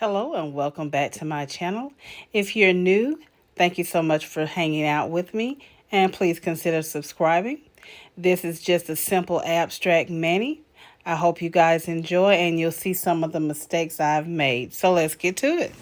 Hello and welcome back to my channel. If you're new, thank you so much for hanging out with me and please consider subscribing. This is just a simple abstract mani. I hope you guys enjoy and you'll see some of the mistakes I've made. So let's get to it.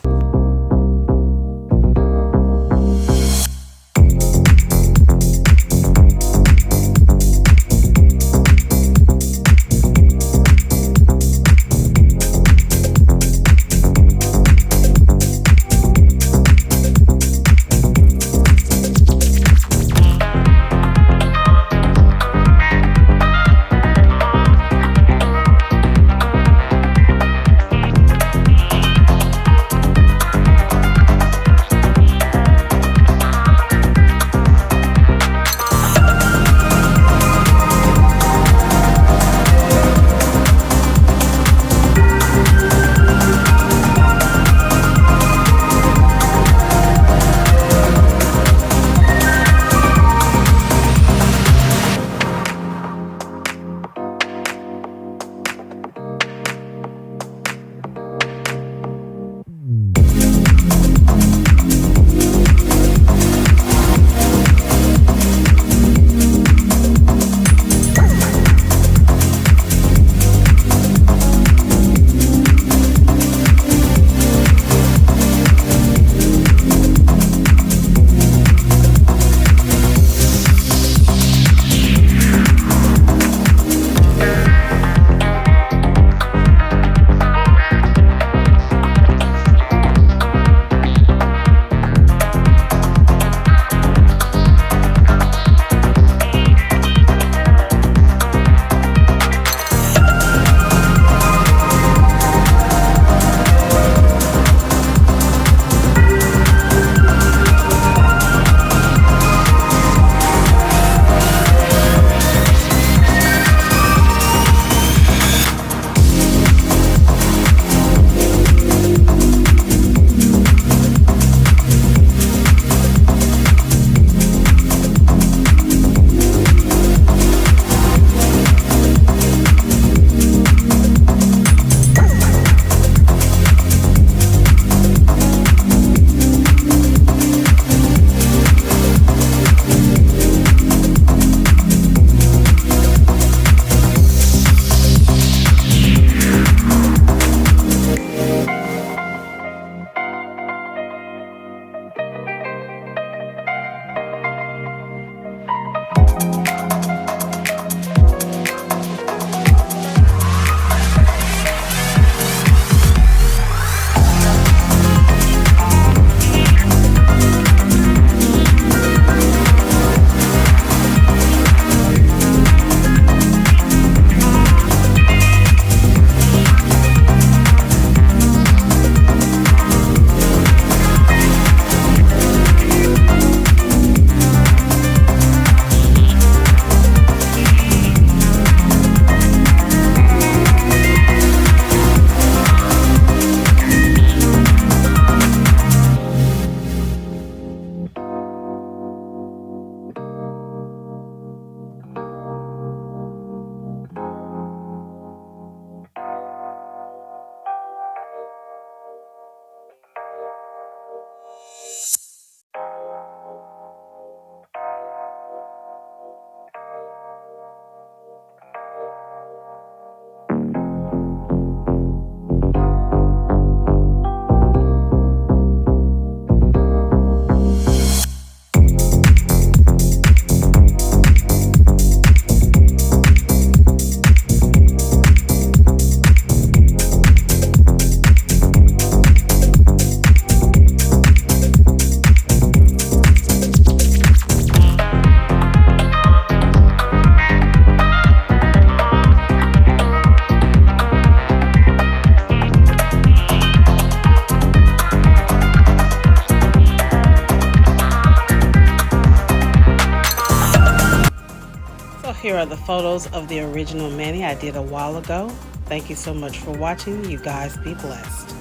Here are the photos of the original mani I did a while ago. Thank you so much for watching. You guys be blessed.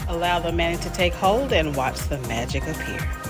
Allow the mani to take hold and watch the magic appear.